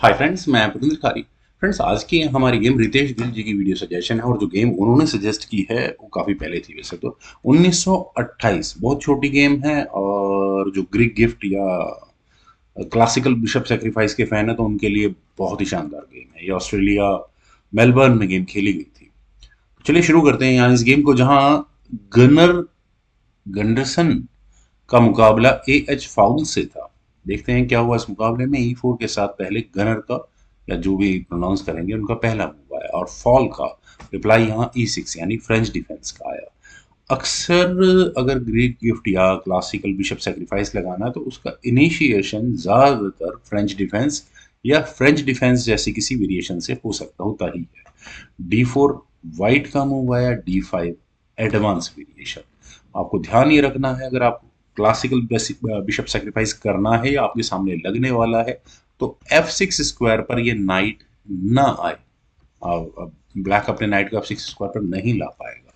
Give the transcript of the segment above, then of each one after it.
Hi friends, मैं पुरेंद्र खारी। Friends, आज की हमारी गेम रितेश गिल जी की वीडियो सजेशन है और जो गेम उन्होंने सजेस्ट की है वो काफ़ी पहले थी वैसे तो। 1928 बहुत छोटी गेम है और जो ग्रीक गिफ्ट या क्लासिकल बिशप सेक्रीफाइस के फैन है तो उनके लिए बहुत ही शानदार गेम है। ये ऑस्ट्रेलिया मेलबर्न में गेम खेली गई थी। चलिए शुरू करते हैं यहाँ इस गेम को, जहाँ गनर गंडरसन का मुकाबला एएच फाउल से था। देखते हैं क्या हुआ इस मुकाबले में। ई4 के साथ पहले गनर का, या जो भी प्रोनाउंस करेंगे, उनका पहला मूव आया और फॉल का रिप्लाई यहाँ ई6 यानी फ्रेंच डिफेंस का आया। अक्सर अगर ग्रीक गिफ्ट या क्लासिकल बिशप सेक्रीफाइस लगाना है तो उसका इनिशिएशन ज्यादातर फ्रेंच डिफेंस या फ्रेंच डिफेंस जैसे किसी वेरिएशन से हो सकता होता ही है। डी4 वाइट का मूव आया, डी5 एडवांस वेरिएशन। आपको ध्यान ये रखना है, अगर आप क्लासिकल बिशप सेक्रीफाइस करना है या आपके सामने लगने वाला है तो F6 स्क्वायर पर ये नाइट ना आए। अब ब्लैक अपने नाइट को F6 स्क्वायर पर नहीं ला पाएगा।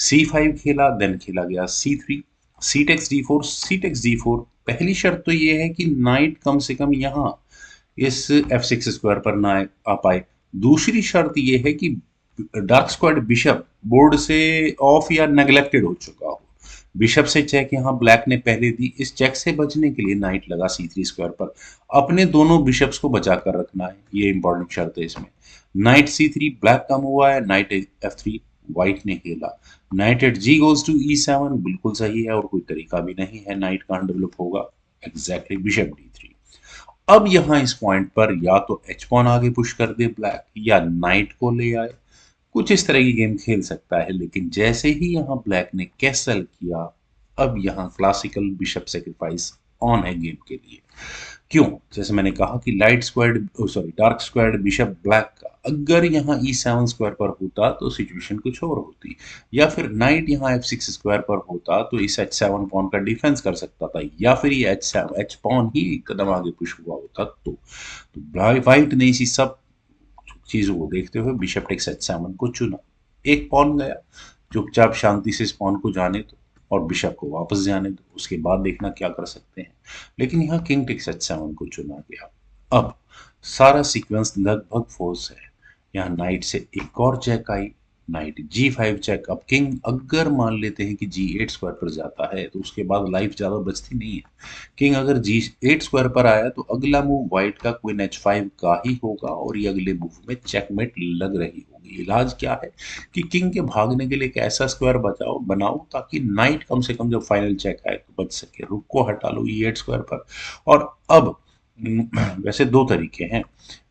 C5 खेला, देन खेला गया C3, सी टेक्स D4, सी टेक्स D4। पहली शर्त तो ये है कि नाइट कम से कम यहाँ इस F6 स्क्वायर पर ना आ पाए। दूसरी शर्त ये है कि डार्क स्क्वायर्ड बिशप बोर्ड से ऑफ या नेग्लेक्टेड हो चुका हो। बिशप से चेक यहाँ ब्लैक ने पहले दी, इस चेक से बचने के लिए नाइट लगा C3 स्क्वायर पर। अपने दोनों बिशप्स को बचा कर रखना है, ये इंपॉर्टेंट शर्त है इसमें। नाइट C3 ब्लैक का मूव आया, नाइट F3 व्हाइट ने खेला। Knight eight G goes to E7 बिल्कुल सही है और कोई तरीका भी नहीं है नाइट का अनडेवलप होगा। Exactly bishop D3। अब यहाँ इस पॉइंट पर या तो एच पॉन आगे पुश कर दे ब्लैक, या नाइट को ले आए। कुछ इस तरह की गेम खेल सकता है, लेकिन जैसे ही यहाँ ब्लैक ने कैसल किया, अब यहाँ क्लासिकल बिशप सेक्रीफाइस ऑन है गेम के लिए। क्यों? जैसे मैंने कहा कि light squared sorry dark squared bishop black का अगर यहाँ E7 स्क्वायर पर होता तो सिचुएशन कुछ और होती, या फिर नाइट यहाँ F6 स्क्वायर पर होता तो इस H7 पॉन का डिफेंस कर सकता था, या फिर ये H पॉन ही कदम आगे पुश हुआ होता तो व्हाइट ने इसी सब चीजों को देखते हुए बिशप टेक्स H7 को चुना। एक पॉन गया, चुपचाप शांति से इस पॉन को जाने दो और बिशप को वापस जाने दो, उसके बाद देखना क्या कर सकते हैं। लेकिन यहाँ किंग टेक्स H7 को चुना गया। अब सारा सीक्वेंस लगभग फोर्स है। यहाँ नाइट से एक और चेक आई, नाइट G5 चेक। अब किंग अगर मान लेते हैं कि G8 स्क्वायर पर जाता है तो उसके बाद लाइफ ज्यादा बचती नहीं है। किंग अगर G8 स्क्वायर पर आया तो अगला मूव व्हाइट का क्वीन H5 का ही होगा और ये अगले मूव में चेकमेट लग रही होगी। इलाज क्या है कि किंग के भागने के लिए एक ऐसा स्क्वायर बचाओ बनाओ ताकि नाइट कम से कम जब फाइनल चेक आए तो बच सके। रुक को हटा लो E8 स्क्वायर पर। और अब वैसे दो तरीके हैं,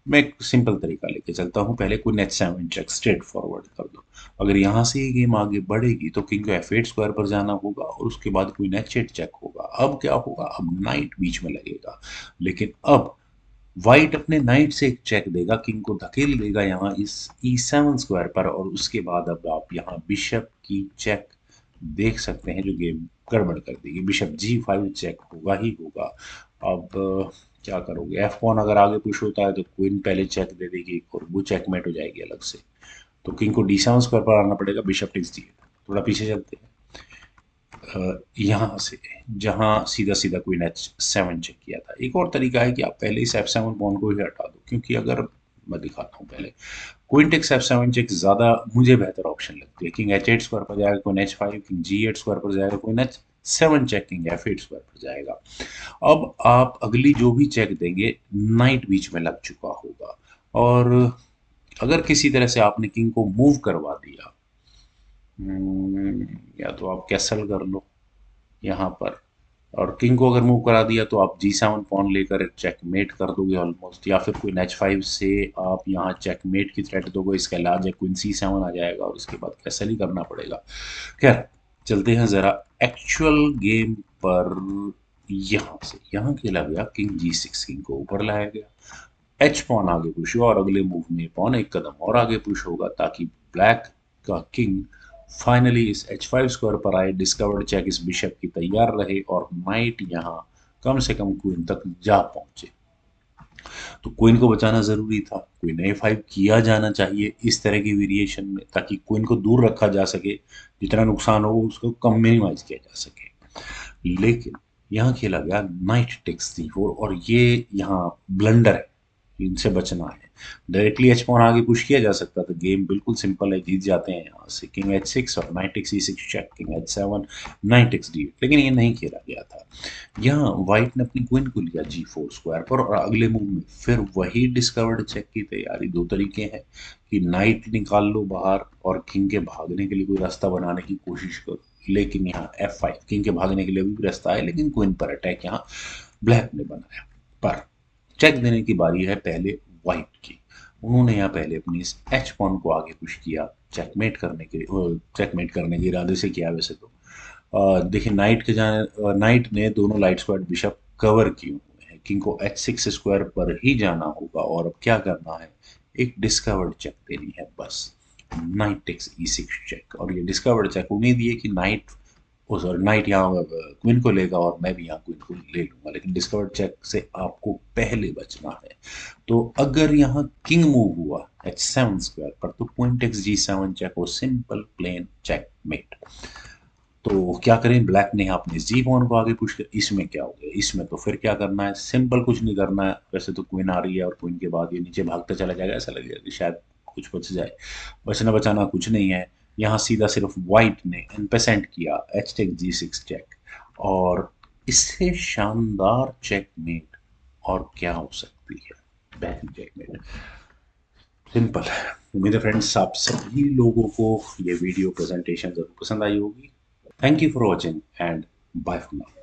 मैं एक सिंपल तरीका लेके चलता हूँ। पहले queen H7 check straight forward कर दो। अगर यहाँ से ये गेम आगे बढ़ेगी तो किंग को F8 स्क्वायर पर जाना होगा और उसके बाद क्वीन H8 चेक होगा। अब क्या होगा? अब नाइट बीच में लगेगा, लेकिन अब व्हाइट अपने नाइट से एक चेक देगा, किंग को धकेल देगा यहाँ इस E7 स्क्वायर पर, और उसके बाद अब आप यहाँ बिशप की चेक देख सकते हैं जो गेम गड़बड़ कर देगी। बिशप G5 चेक होगा ही होगा। अब क्या करोगे? एफ पॉन अगर आगे पुश होता है तो क्वीन पहले चेक दे देगी और वो चेकमेट हो जाएगी अलग से। तो किंग को D7 स्क्वायर पर आना पड़ेगा, बिशप टेक्स D8। थोड़ा पीछे चलते हैं, यहाँ से जहाँ सीधा सीधा क्वीन H7 चेक किया था। एक और तरीका है कि आप पहले इस F7 पॉन को ही हटा दो, क्योंकि अगर मैं दिखाता हूँ पहले, क्वीन टेक्स F7 चेक ज्यादा मुझे बेहतर ऑप्शन लगती है। किंग H8 स्क्वायर पर जाएगा queen H5, king G8 square पर जाएगा queen H7 check, king F8 square पर जाएगा। अब आप अगली जो भी चेक देंगे नाइट बीच में लग चुका होगा, और अगर किसी तरह से आपने किंग को मूव करवा दिया, या तो आप कैसल कर लो यहाँ पर, और किंग को अगर मूव करा दिया तो आप G7 पॉन लेकर चेकमेट कर दोगे ऑलमोस्ट, या फिर क्वीन H5 से आप यहाँ चेकमेट की थ्रेट दोगे। इसका इलाज है क्वीन C7 आ जाएगा और उसके बाद कैसल ही करना पड़ेगा। खैर, चलते हैं जरा एक्चुअल गेम पर। यहाँ से यहाँ खेला गया किंग G6, किंग को ऊपर लाया गया। एच पॉन आगे पुश हुआ और अगले मूव में पॉन एक कदम और आगे पुश होगा ताकि ब्लैक का किंग फाइनली इस H5 स्क्वायर पर आए। डिस्कवर्ड चेक इस बिशप की तैयार रहे और नाइट यहाँ कम से कम क्वीन तक जा पहुंचे। तो क्वीन को बचाना जरूरी था, क्वीन A5 किया जाना चाहिए इस तरह की वेरिएशन में ताकि क्वीन को दूर रखा जा सके, जितना नुकसान हो उसको कम मिनिमाइज किया जा सके। लेकिन यहाँ खेला गया नाइट टेक्स D4 और ये यहाँ ब्लंडर है। इनसे बचना है। डायरेक्टली एच पॉन आगे पुश किया जा सकता था, गेम बिल्कुल सिंपल है, जीत जाते हैं यहाँ से। किंग एच सिक्स और knight X E six check, king H seven, knight X D, लेकिन ये नहीं खेला गया था। यहाँ व्हाइट ने अपनी क्वीन को लिया जी फोर स्क्वायर पर, और अगले मूव में फिर वही डिस्कवर्ड चेक की तैयारी। दो तरीके हैं कि नाइट निकाल लो बाहर और किंग के भागने के लिए कोई रास्ता बनाने की कोशिश करो, लेकिन यहाँ एफ फाइव, किंग के भागने के लिए भी रास्ता है, लेकिन क्वीन पर अटैक यहाँ ब्लैक ने बनाया। पर चेक देने की बारी है पहले व्हाइट की। उन्होंने यहाँ पहले अपनी इस एच पॉन को आगे पुश किया, चेकमेट करने के चेकमेट करने के इरादे से किया वैसे तो। देखिए नाइट के जाने नाइट ने दोनों लाइट स्क्वाड बिशप कवर किए हुए हैं, किंग को एच सिक्स स्क्वायर पर ही जाना होगा, और अब क्या करना है, एक डिस्कवर्ड चेक देनी है बस। नाइट टेक्स ई सिक्स चेक, और ये डिस्कवर्ड चेक उम्मीद ये कि नाइट, ओ सॉरी, नाइट यहाँ क्वीन को लेगा और मैं भी यहाँ क्वीन को ले लूंगा, लेकिन डिस्कवर्ड चेक से आपको पहले बचना है। तो अगर यहाँ किंग मूव हुआ एच सेवन स्क्वायर पर, तो क्वीन टेक्स जी सेवन चेक, और सिंपल प्लेन चेक मेट। तो क्या करें, ब्लैक ने अपने जी पॉन को आगे पुश कर। इसमें क्या हो गया, इसमें तो फिर क्या करना है, सिंपल कुछ नहीं करना है। वैसे तो क्वीन आ रही है और क्वीन के बाद ये नीचे भागता चला जाएगा, ऐसा लगेगा कि शायद कुछ बच जाए। बचना बचाना कुछ नहीं है। यहाँ सीधा सिर्फ व्हाइट ने इम्पेसेंट किया एच टेक जी सिक्स चेक, और इससे शानदार चेकमेट और क्या हो सकती है, बेहतरीन चेकमेट। सिंपल है। उम्मीद है फ्रेंड्स आप सभी लोगों को ये वीडियो प्रेजेंटेशन जरूर पसंद आई होगी। Thank you for watching and bye for now.